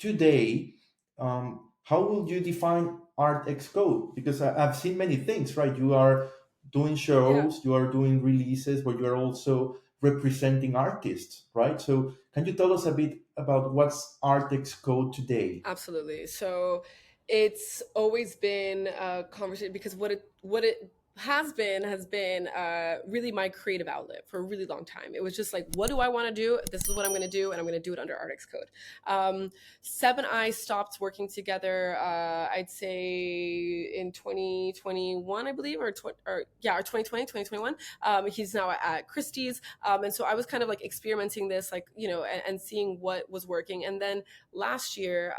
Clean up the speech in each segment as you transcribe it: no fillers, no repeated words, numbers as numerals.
today, how will you define ARTXCODE? Because I've seen many things, right? You are doing Yeah. shows, you are doing releases, but you are also representing artists, right? So can you tell us a bit about what's ARTXCODE today? Absolutely. So it's always been a conversation because what it has been really my creative outlet for a really long time. It was just like, what do I want to do? This is what I'm going to do, and I'm going to do it under Artix Code. Seb and I stopped working together. I'd say in 2021, I believe, or 2020, 2021. He's now at Christie's, and so I was kind of like experimenting this, like and seeing what was working, and then last year.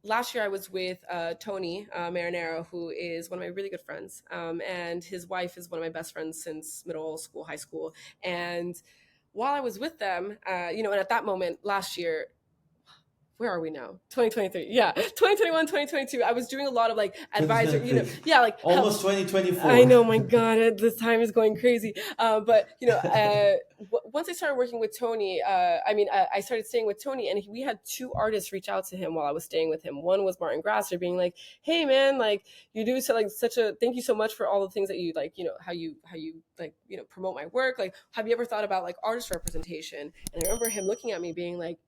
Last year I was with Tony Marinero, who is one of my really good friends, and his wife is one of my best friends since middle school, high school. And while I was with them, and at that moment last year, where are we now? 2023. Yeah. 2021, 2022. I was doing a lot of like advisor, 2023, yeah, like help. almost I 2024. know, my God, this time is going crazy. But once I started working with Tony, I started staying with Tony, and we had two artists reach out to him while I was staying with him. One was Martin Grasser, being like, "Hey, man, like you do so like such a thank you so much for all the things that you like, how you like promote my work. Like, have you ever thought about like artist representation?" And I remember him looking at me, being like,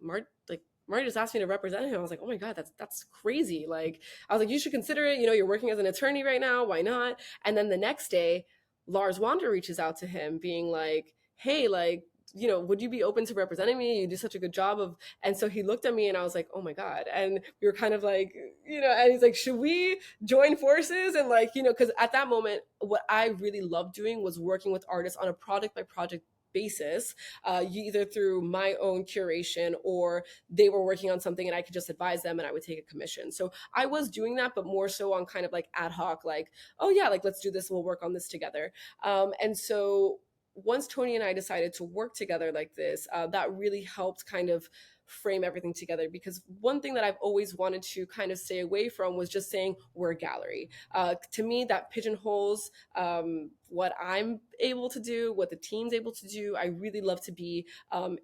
Marty just asked me to represent him. I was like, oh my God, that's crazy. Like, I was like, you should consider it. You're working as an attorney right now. Why not? And then the next day, Lars Wander reaches out to him, being like, hey, like, would you be open to representing me? You do such a good job of. And so he looked at me, and I was like, oh my God. And we were kind of like, and he's like, should we join forces? And like, because at that moment, what I really loved doing was working with artists on a project by project basis, either through my own curation, or they were working on something and I could just advise them and I would take a commission. So I was doing that, but more so on kind of like ad hoc, like, oh yeah, like let's do this, we'll work on this together. And so once Tony and I decided to work together like this, that really helped kind of frame everything together, because one thing that I've always wanted to kind of stay away from was just saying we're a gallery. To me, that pigeonholes what I'm able to do, what the team's able to do. I really love to be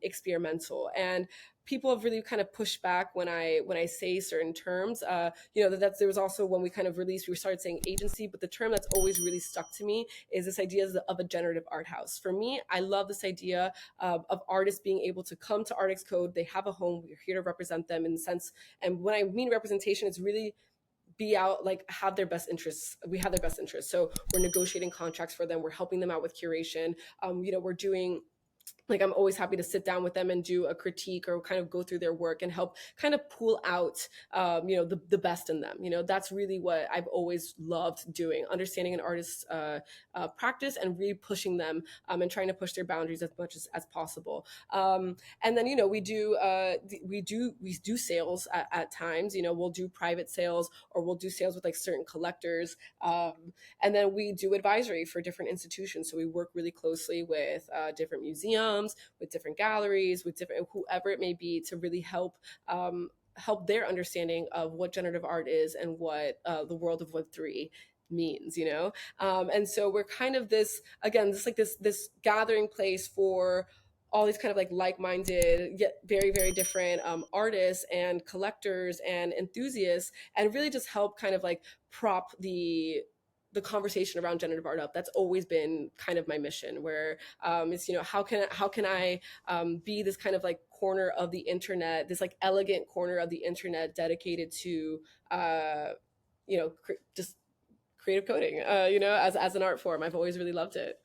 experimental, and people have really kind of pushed back when I say certain terms. That there was also when we kind of released, we started saying agency, but the term that's always really stuck to me is this idea of a generative art house. For me, I love this idea of artists being able to come to Artix Code. They have a home. We're here to represent them in the sense. And when I mean representation, it's really be out, like have their best interests. We have their best interests. So we're negotiating contracts for them. We're helping them out with curation. We're doing, like, I'm always happy to sit down with them and do a critique or kind of go through their work and help kind of pull out the best in them. That's really what I've always loved doing, understanding an artist's practice and really pushing them, and trying to push their boundaries as much as possible. And then we do sales at times. We'll do private sales, or we'll do sales with like certain collectors, and then we do advisory for different institutions. So we work really closely with different museums, with different galleries, with different whoever it may be, to really help their understanding of what generative art is and what the world of Web3 means. And so we're kind of this gathering place for all these kind of like-minded yet very very different artists and collectors and enthusiasts, and really just help kind of like prop the conversation around generative art up. That's always been kind of my mission, where it's how can I be this kind of like corner of the internet, this like elegant corner of the internet dedicated to just creative coding, as an art form. I've always really loved it.